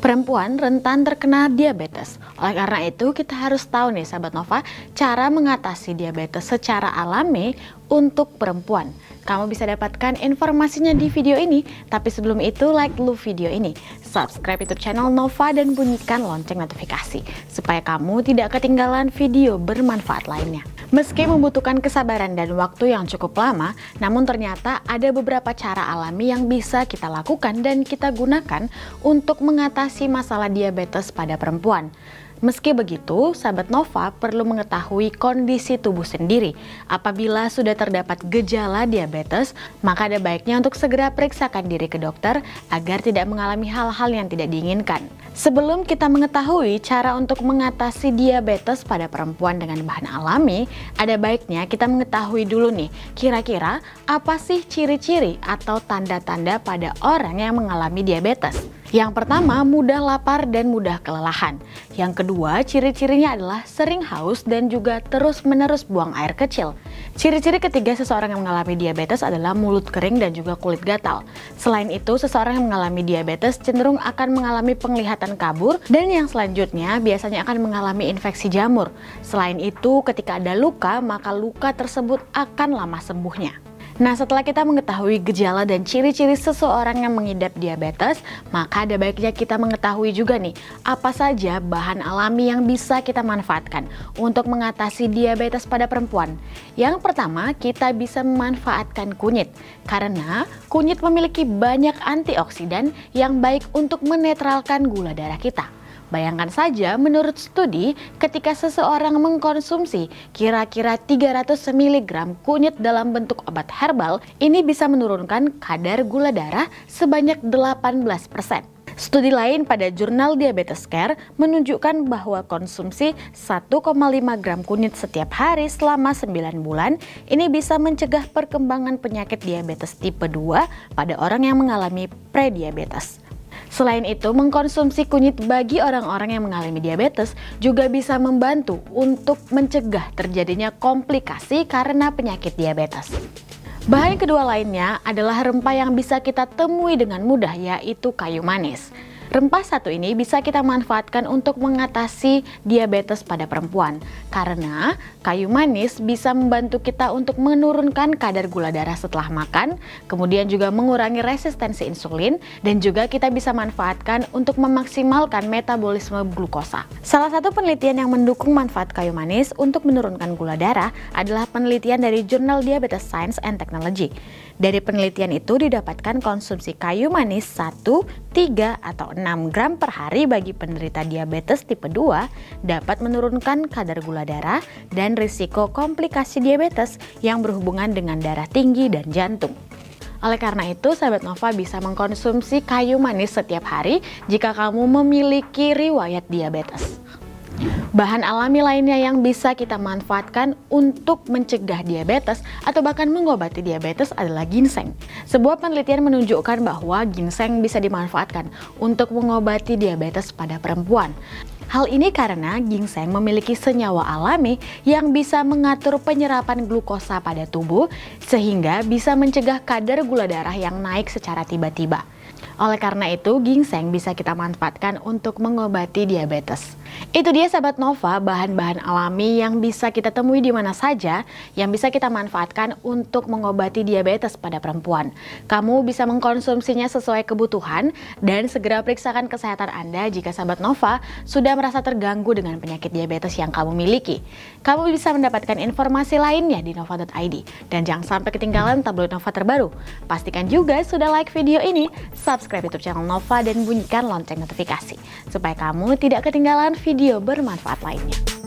Perempuan rentan terkena diabetes. Oleh karena itu, kita harus tahu nih sahabat Nova, cara mengatasi diabetes secara alami untuk perempuan. Kamu bisa dapatkan informasinya di video ini, tapi sebelum itu like dulu video ini, subscribe YouTube channel Nova dan bunyikan lonceng notifikasi supaya kamu tidak ketinggalan video bermanfaat lainnya. Meski membutuhkan kesabaran dan waktu yang cukup lama, namun ternyata ada beberapa cara alami yang bisa kita lakukan dan kita gunakan untuk mengatasi masalah diabetes pada perempuan. Meski begitu, sahabat Nova perlu mengetahui kondisi tubuh sendiri. Apabila sudah terdapat gejala diabetes, maka ada baiknya untuk segera periksakan diri ke dokter agar tidak mengalami hal-hal yang tidak diinginkan. Sebelum kita mengetahui cara untuk mengatasi diabetes pada perempuan dengan bahan alami, ada baiknya kita mengetahui dulu nih, kira-kira apa sih ciri-ciri atau tanda-tanda pada orang yang mengalami diabetes? Yang pertama, mudah lapar dan mudah kelelahan. Yang kedua, ciri-cirinya adalah sering haus dan juga terus-menerus buang air kecil. Ciri-ciri ketiga seseorang yang mengalami diabetes adalah mulut kering dan juga kulit gatal. Selain itu, seseorang yang mengalami diabetes cenderung akan mengalami penglihatan kabur dan yang selanjutnya biasanya akan mengalami infeksi jamur. Selain itu, ketika ada luka, maka luka tersebut akan lama sembuhnya. Nah, setelah kita mengetahui gejala dan ciri-ciri seseorang yang mengidap diabetes, maka ada baiknya kita mengetahui juga nih, apa saja bahan alami yang bisa kita manfaatkan untuk mengatasi diabetes pada perempuan. Yang pertama, kita bisa memanfaatkan kunyit, karena kunyit memiliki banyak antioksidan yang baik untuk menetralkan gula darah kita. Bayangkan saja, menurut studi, ketika seseorang mengkonsumsi kira-kira 300 mg kunyit dalam bentuk obat herbal, ini bisa menurunkan kadar gula darah sebanyak 18%. Studi lain pada jurnal Diabetes Care menunjukkan bahwa konsumsi 1,5 gram kunyit setiap hari selama 9 bulan ini bisa mencegah perkembangan penyakit diabetes tipe 2 pada orang yang mengalami prediabetes. Selain itu, mengkonsumsi kunyit bagi orang-orang yang mengalami diabetes juga bisa membantu untuk mencegah terjadinya komplikasi karena penyakit diabetes. Bahan kedua lainnya adalah rempah yang bisa kita temui dengan mudah, yaitu kayu manis. Rempah satu ini bisa kita manfaatkan untuk mengatasi diabetes pada perempuan karena kayu manis bisa membantu kita untuk menurunkan kadar gula darah setelah makan, kemudian juga mengurangi resistensi insulin, dan juga kita bisa manfaatkan untuk memaksimalkan metabolisme glukosa. Salah satu penelitian yang mendukung manfaat kayu manis untuk menurunkan gula darah adalah penelitian dari jurnal Diabetes Science and Technology. Dari penelitian itu didapatkan konsumsi kayu manis 1, 3, atau 6 gram per hari bagi penderita diabetes tipe 2 dapat menurunkan kadar gula darah dan risiko komplikasi diabetes yang berhubungan dengan darah tinggi dan jantung. Oleh karena itu, sahabat Nova bisa mengkonsumsi kayu manis setiap hari jika kamu memiliki riwayat diabetes. Bahan alami lainnya yang bisa kita manfaatkan untuk mencegah diabetes atau bahkan mengobati diabetes adalah ginseng. Sebuah penelitian menunjukkan bahwa ginseng bisa dimanfaatkan untuk mengobati diabetes pada perempuan. Hal ini karena ginseng memiliki senyawa alami yang bisa mengatur penyerapan glukosa pada tubuh sehingga bisa mencegah kadar gula darah yang naik secara tiba-tiba. Oleh karena itu, ginseng bisa kita manfaatkan untuk mengobati diabetes. Itu dia sahabat Nova, bahan-bahan alami yang bisa kita temui di mana saja, yang bisa kita manfaatkan untuk mengobati diabetes pada perempuan. Kamu bisa mengkonsumsinya sesuai kebutuhan dan segera periksakan kesehatan Anda jika sahabat Nova sudah merasa terganggu dengan penyakit diabetes yang kamu miliki. Kamu bisa mendapatkan informasi lainnya di nova.id. Dan jangan sampai ketinggalan tabloid Nova terbaru. Pastikan juga sudah like video ini, subscribe YouTube channel Nova dan bunyikan lonceng notifikasi supaya kamu tidak ketinggalan video bermanfaat lainnya.